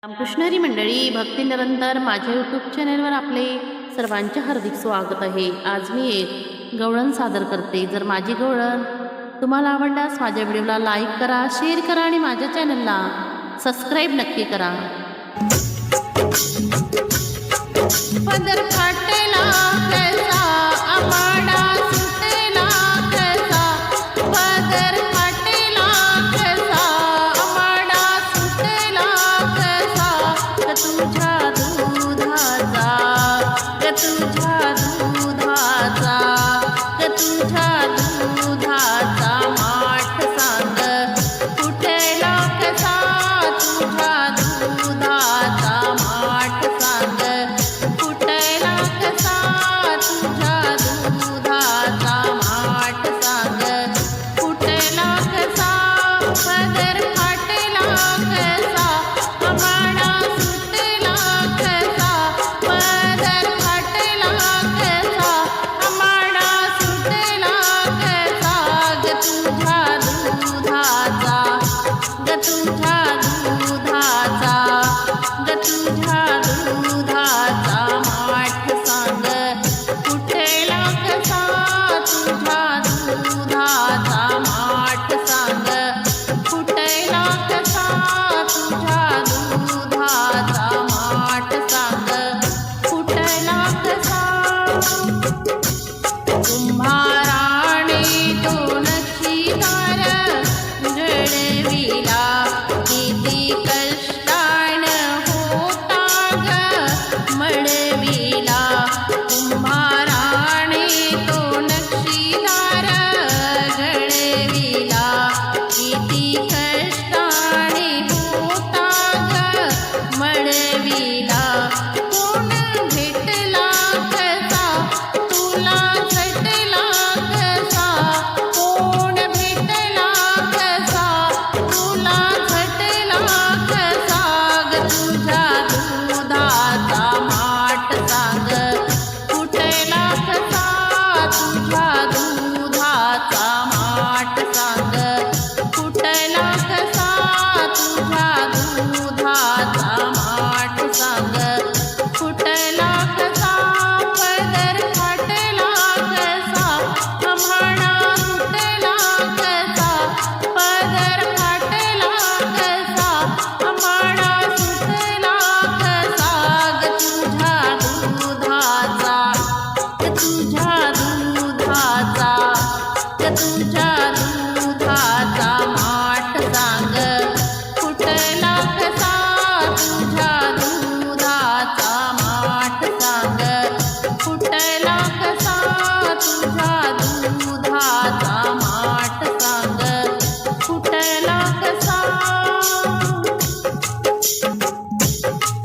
रामकृष्ण मंडळी भक्ती निरंतर माझ्या यूट्यूब चॅनलवर आपले सर्वांचे हार्दिक स्वागत आहे। आज मी एक गवळण सादर करते। जर माझी गवळण तुम्हाला आवडल्यास माझ्या व्हिडिओला लाईक करा, शेअर करा आणि माझ्या चॅनलला सबस्क्राईब नक्की करा। पदर फाटला कसा आमाडा सुटला कसा, पदर फाटला कसा आमाडा सुटला कसा, तुझ्या दुधाचा तुझ्या दुधाचा तुझ्या दुधाचा माठ सांग फुटला कसा, तुझ्या दुधाचा माठ सांग फुटला कसा, तुझ्या दुधाचा माठ सांग फुटला कसा, पदर फाटला कसा आमाडा सुटला कसा, पदर फाटला कसा आमाडा सुटला कसा, ग तुझ्या दुधाचा ग तुझ्या दुधाचा ग तुझ्या दुधाचा माठ सांग फुटला कसा, तुझ्या दुधाचा माठ सांग फुटला कसा, तुझ्या दुधाचा माठ सांग फुटला कसा। कुंभाराने दोन शिदार जळविला, किती कष्टान होता ग मळविला, कुंभाराने दोन शिदार जळविला, किती कष्टाने होता ग मळविला, कोण भेटला कसा तुला झटला कसा, कोण भेटला कसा तुला झटला कसा, ग तुझ्या दुधाचा माठ सांग फुटला कसा, तुझ्या दुधाचा माठ सांग फुटला कसा, तुझ्या दुधाचा माठ सांग फुटला कसा, पदर फाटला कसा आम्हाडा सुटला कसा, पदर फाटला कसा आम्हाडा सुटला कसा, ग तुझ्या दुधाचा ग तुझ्या दुधाचा ग तुझ्या दुधाचा माठ सांग फुटला कसा, तुझ्या दुधाचा माठ सांग फुटला कसा, तुझ्या दुधाचा माठ सांग फुटला कसा।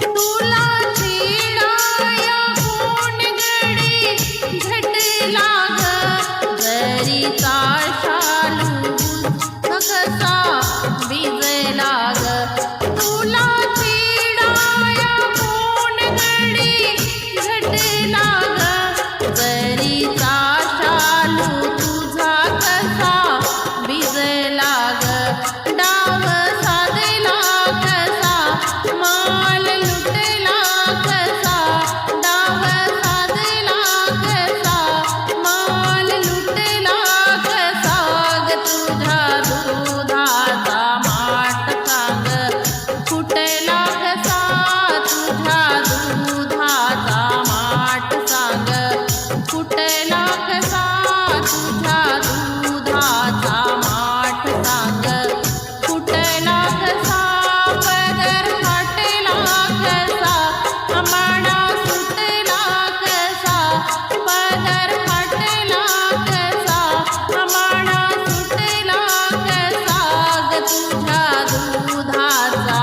तुला चिडाया कोण गडी झटला ग, जरीचा शालू कसा भिजला ग, तुला चिडाया कोण गडी झटला ग, जरीचा शालू तुझा कसा भिजला ग, डाव साधला कसा माल लुटला कसा, डाव साधला कसा माल लुटला कसा, ग तुझ्या दुधाचा माठ सांग फुटला कसा, तुझ्या दुधाचा माठ सांग फुटला कसा, तुझ्या दुधाचा माठ सांग फुटला कसा, पदर फाटला कसा आमाडा सुटला कसा, पदर फाटला कसा आमाडा सुटला कसा, ग तुझ्या दुधाचा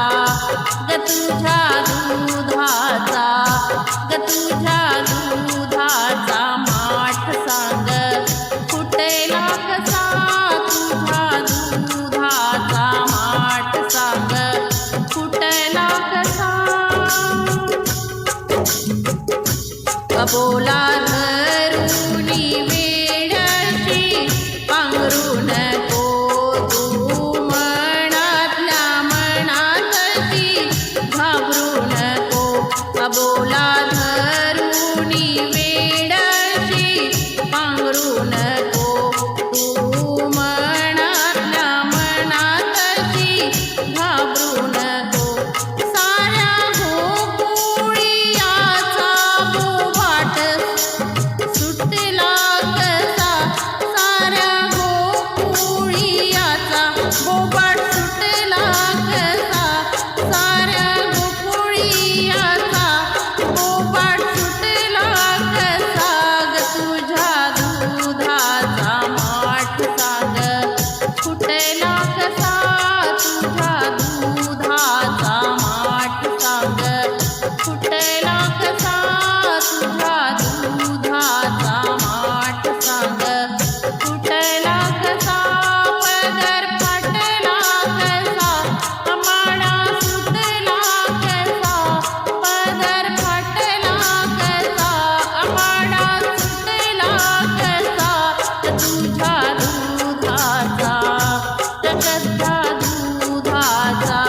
ग तुझ्या दुधाचा ग तुझ्या दुधाचा माठ सांग फुटला कसा, तुझ्या दुधाचा माठ सांग फुटला कसा। कबोला धरुनी वेडशी पांघरू नको तू, मनातल्या मनात ती घाबरू घाबरू नको अबोला धरुनी वेडशी पांघरू नको तू मनातल्या मनातशी घाबरू नको साऱ्या गोकुळियाचा बोबाट सुटला कसा साऱ्या गोकुळियाचा बोबाट सुटला कसा साऱ्या गोकुळियाचा बोबाट सुटला कसा ग तुझ्या दुधाचा माठ साग फुटला कसा तुझ्या दुधाचा माठ साग फुटला कसा तुझ्या दुधाचा माठ साग फुटला कसा पदर फाटला कसा आमाडा सुटला कसा पदर फाटला कसा आमाडा सुटला कसा तुझ्या दुधाचा जगत्या दुधाचा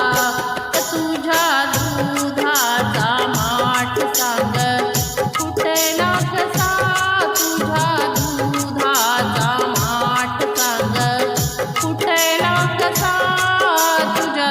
तुझ्या दुधाचा माठ साग फुटला कसा तुझ्या दुधाचा माठ साग फुटला कसा तुझ्या